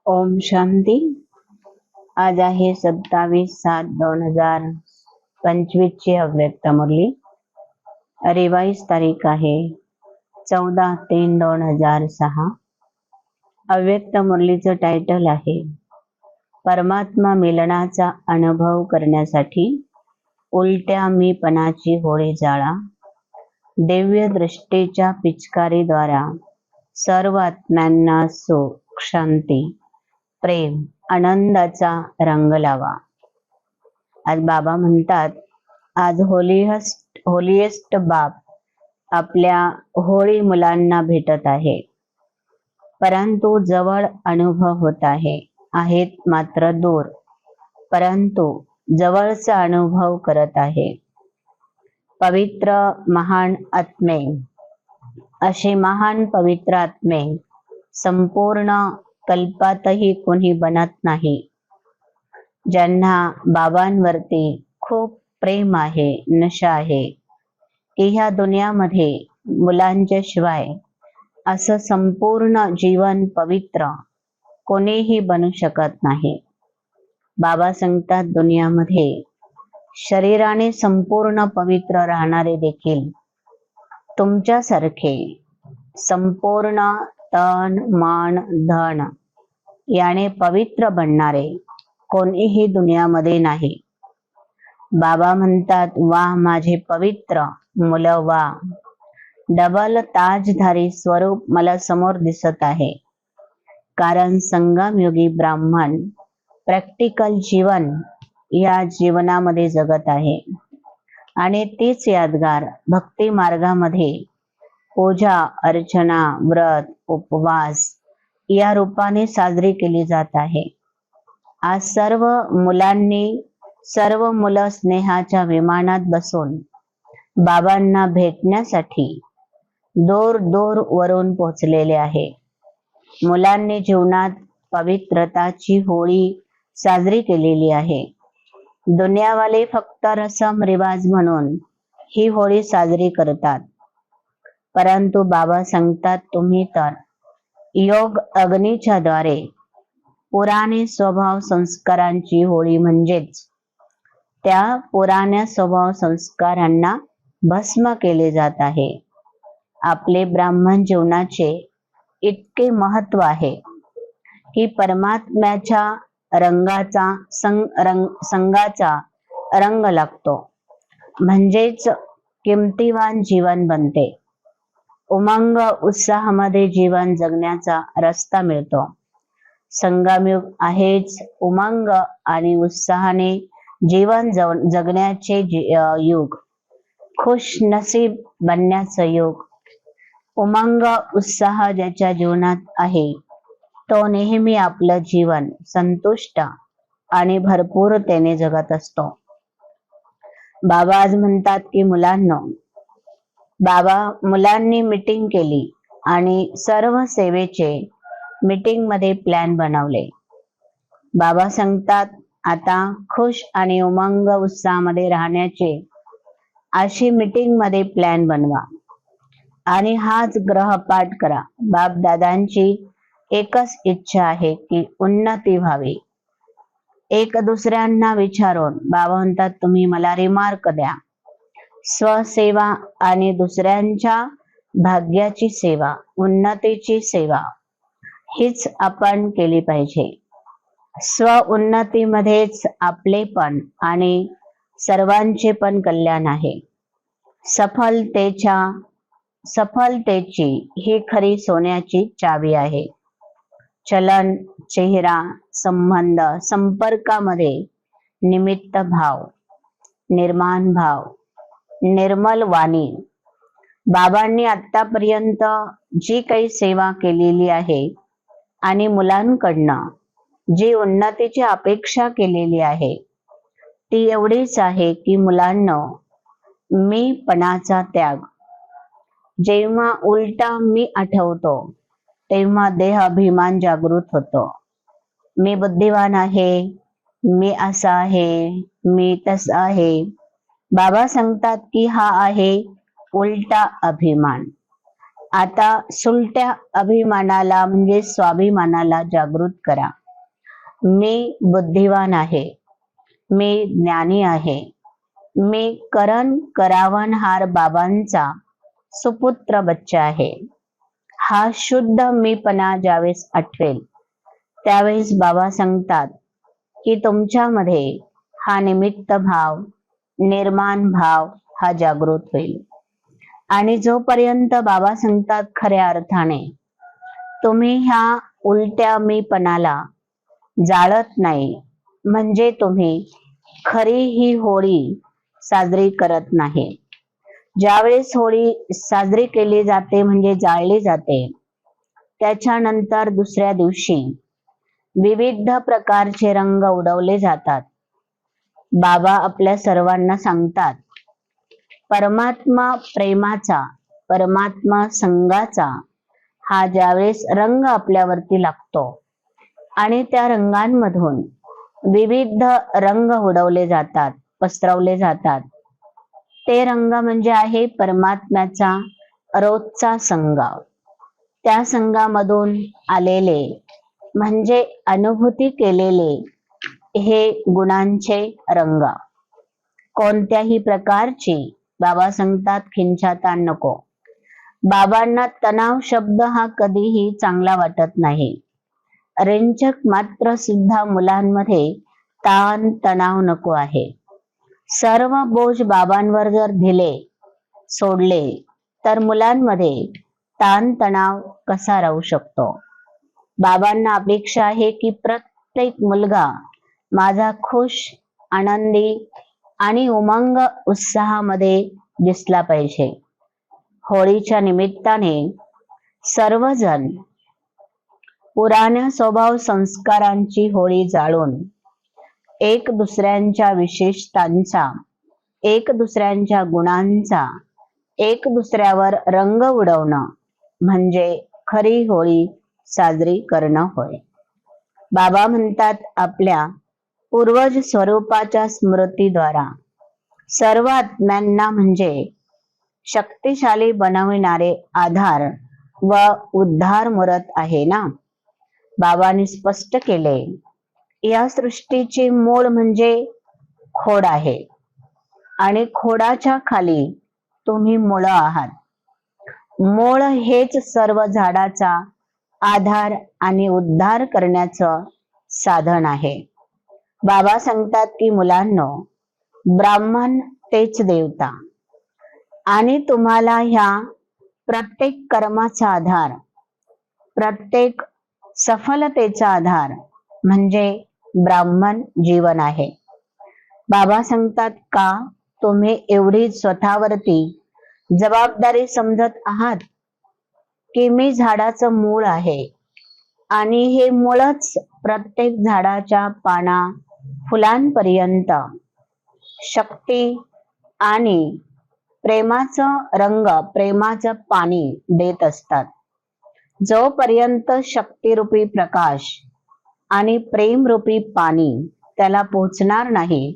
ओम शांती। आज आहे 27/7/2025 ची अव्यक्त मुरली। रिवाइज तारीख आहे 14/3/2006। अव्यक्त मुरलीचं टायटल आहे परमात्मा मिलनाचा अनुभव करण्यासाठी उलट्या मीपणाची होळी जाळा। दिव्य दृष्टीच्या पिचकारीद्वारा सर्व आत्म्यांना सुख, शांती, प्रेम, आनंदाचा रंग लावा। आज बाबा म्हणतात, आज होलिएस्ट बाप आपल्या होळी मुलांना भेटत आहे, परंतु जवळ अनुभव होत आहेत मात्र दूर, परंतु जवळचा अनुभव करत आहे। पवित्र महान आत्मे, असे महान पवित्र आत्मे संपूर्ण कल्पातही कोणी बनत नाही। ज्यांना बाबांवरती खूप प्रेम आहे, नशा आहे की ह्या दुनियामध्ये मुलांच्या शिवाय असं संपूर्ण जीवन पवित्र कोणीही बनू शकत नाही। बाबा सांगतात, दुनियामध्ये शरीराने संपूर्ण पवित्र राहणारे देखील तुमच्यासारखे संपूर्ण तन मन धन याने पवित्र बनणारे कोणीही दुनियामध्ये नाही। बाबा म्हणतात, वा माझे पवित्र मुलं वा, डबल ताजधारी स्वरूप मला समोर दिसत आहे। कारण संगमयुगी ब्राह्मण प्रॅक्टिकल जीवन या जीवनामध्ये जगत आहे आणि तीच यादगार भक्ती मार्गामध्ये पूजा अर्चना व्रत उपवास या रूपाने साजरी केली जात आहे। आज सर्व मुलं स्नेहाच्या विमानात बसून बाबांना भेटण्यासाठी दूर दूर वरून पोहोचलेले आहे। मुलांनी जीवनात पवित्रताची होळी साजरी केलेली आहे। दुनियावाले फक्त रसम रिवाज म्हणून ही होळी साजरी करतात, परंतु बाबा सांगतात, तुम्ही तर योग अग्नीच्या द्वारे पुराणे स्वभाव संस्कारांची होळी म्हणजेच त्या पुराण्या स्वभाव संस्कारांना भस्म केले जात आहे। आपले ब्राह्मण जीवनाचे इतके महत्व आहे की परमात्म्याच्या संगाचा रंग लागतो, म्हणजेच किमतीवान जीवन बनते। उमंग उत्साहामध्ये जीवन जगण्याचा रस्ता मिळतो। संगमयुग आहेच उमंग आणि उत्साहाने जीवन जगण्याचे युग, खुश नसीब बनण्याचं युग। उमंग उत्साह ज्याच्या जीवनात आहे तो नेहमी आपलं जीवन संतुष्ट आणि भरपूरतेने जगत असतो। बाबा आज म्हणतात की मुलांनी मीटिंग केली आणि सर्व सेवेचे मीटिंग मध्ये प्लॅन बनवले। बाबा सांगतात, आता खुश आणि उमंग उत्साहामध्ये राहण्याचे अशी मीटिंग मध्ये प्लॅन बनवा आणि हाच ग्रहपाठ करा। बाप दादांची एकच इच्छा आहे की उन्नती व्हावी। एक दुसऱ्यांना विचारून बाबा म्हणतात, तुम्ही मला रिमार्क द्या। स्वसेवा आणि दुसऱ्यांच्या भाग्याची सेवा, उन्नतीची सेवा हीच आपण केली पाहिजे। स्व उन्नतीमध्येच आपले पण आणि सर्वांचे पण कल्याण आहे। सफलतेची ही खरी सोन्याची चावी आहे। चलन, चेहरा, संबंध, संपर्कामध्ये निमित्त भाव, निर्माण भाव, निर्मल वाणी। बाबांनी आतापर्यंत जी काही सेवा केलेली आहे आणि मुलांकडनं जी उन्नतीची अपेक्षा केलेली आहे ती एवढीच आहे की मुलांनो, मीपणाचा त्याग। जेव्हा उलटा मी आठवतो तेव्हा देह अभिमान जागृत होतो। मी बुद्धिवान आहे, मी असा आहे, मी तसा आहे। बाबा सांगतात की हा आहे उलटा अभिमान। आता सुलट्या अभिमानाला म्हणजे स्वाभिमानाला जागृत करा. मी बुद्धिवान आहे, मी ज्ञानी आहे, मी करण करावनहार बाबांचा सुपुत्र बच्चा आहे. हा शुद्ध मीपणा ज्यावेळेस आठवेल त्यावेळेस बाबा सांगतात की तुमच्यामध्ये हा निमित्त भाव, निर्माण भाव हा जागृत होईल. आणि जोपर्यंत बाबा सांगतात खऱ्या अर्थाने तुम्ही ह्या उलट्या मीपणाला जाळत नाही, म्हणजे तुम्ही खरी ही होळी साजरी करत नाही. ज्यावेळेस होळी साजरी केली जाते म्हणजे जाळली जाते, त्याच्यानंतर दुसऱ्या दिवशी विविध प्रकारचे रंग उडवले जातात. बाबा आपल्या सर्वांना सांगतात परमात्मा प्रेमाचा, परमात्मा संगाचा हा ज्यावेळेस रंग आपल्यावरती लागतो आणि त्या रंगांमधून विविध रंग उडवले जातात, पसरवले जातात, ते रंग म्हणजे आहे परमात्म्याचा रोजचा संग. त्या संगामधून आलेले म्हणजे अनुभूती केलेले हे गुणांचे रंग. कोणत्याही प्रकारची बाबा सांगतात खिंचाताण नको. बाबांना तणाव शब्द हा कधीही चांगला वाटत नाही. रेंचक मात्र सुद्धा मुलांमध्ये ताण तणाव नको आहे. सर्व बोज बाबांवर जर दिले सोडले तर मुलांमध्ये ताण तणाव कसा राहू शकतो. बाबांना अपेक्षा आहे की प्रत्येक मुलगा माझा खुश, आनंदी आणि उमंग उत्साहामध्ये दिसला पाहिजे. होळीच्या निमित्ताने सर्वजण पुराण्या स्वभाव संस्कारांची होळी जाळून एक दुसऱ्यांच्या विशेषतांचा, एक दुसऱ्यांच्या गुणांचा, एक दुसऱ्यावर रंग उडवणं म्हणजे खरी होळी साजरी करणं होय. बाबा म्हणतात आपल्या पूर्वज स्वरूपाच्या स्मृतीद्वारा सर्व आत्म्यांना म्हणजे शक्तिशाली बनविणारे आधार व उद्धार मूर्त आहे ना. बाबांनी स्पष्ट केले या सृष्टीचे मूळ म्हणजे खोड आहे आणि खोडाच्या खाली तुम्ही मुळं आहात. मूळ हेच सर्व झाडाचा आधार आणि उद्धार करण्याचं साधन आहे. बाबा सांगतात की मुलांनो, ब्राह्मण तेच देवता आणि तुम्हाला ह्या प्रत्येक कर्माचा आधार, प्रत्येक सफलतेचा आधार म्हणजे ब्राह्मण जीवन आहे. बाबा सांगतात का तुम्ही एवढी स्वतःवरती जबाबदारी समजत आहात की मी झाडाचं मूळ आहे आणि हे मूळच प्रत्येक झाडाच्या पाना फुलांपर्यंत शक्ती आणि प्रेमाचं रंग, प्रेमाचं पाणी देत असतात. जोपर्यंत शक्तिरूपी प्रकाश आणि प्रेमरूपी पाणी त्याला पोचणार नाही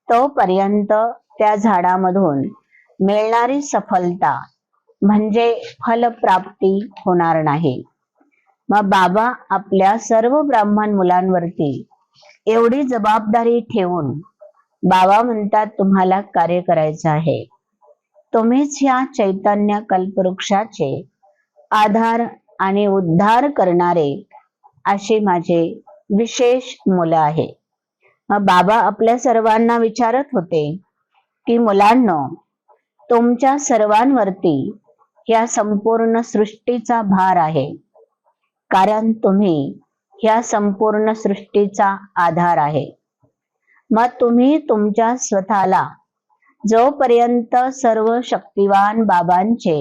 तोपर्यंत त्या झाडामधून मिळणारी सफलता म्हणजे फलप्राप्ती होणार नाही. मग बाबा आपल्या सर्व ब्राह्मण मुलांवरती एवढी जबाबदारी ठेवून बाबा म्हणतात तुम्हाला कार्य करायचं आहे. तुम्हीच ह्या चैतन्य कल्पवृक्षाचे आधार आणि उद्धार करणारे असे माझे विशेष मुलं आहे. मग बाबा आपल्या सर्वांना विचारत होते की मुलांनो, तुमच्या सर्वांवरती या संपूर्ण सृष्टीचा भार आहे, कारण तुम्ही या संपूर्ण सृष्टीचा आधार आहे. मग तुम्ही तुमच्या स्वतःला जोपर्यंत सर्व शक्तिवान बाबांचे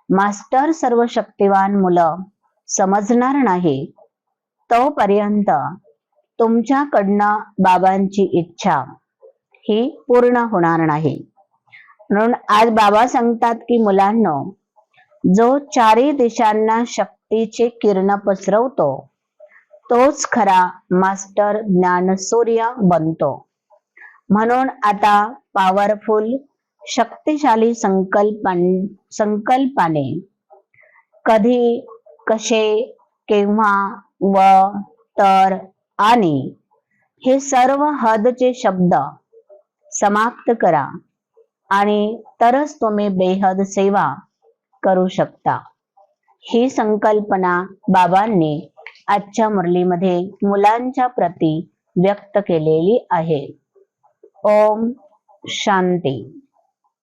मास्टर, सर्व शक्तिवान मुलं समजणार नाही तोपर्यंत तुमच्याकडनं बाबांची इच्छा ही पूर्ण होणार नाही. म्हणून आज बाबा सांगतात की मुलांनो, जो चारी दिशांना शक्तीचे किरण पसरवतो तोच खरा मास्टर ज्ञानसूर्य बनतो. म्हणून आता पॉवरफुल शक्तिशाली संकल्पाने कधी, कसे, केव्हा, व, तर, आणि हे सर्व हदचे शब्द समाप्त करा आणि तरच तुम्ही बेहद सेवा करू शकता. ही संकल्पना बाबांनी आजच्या मुरलीमध्ये मुलांच्या प्रती व्यक्त केलेली आहे. ओम शांती.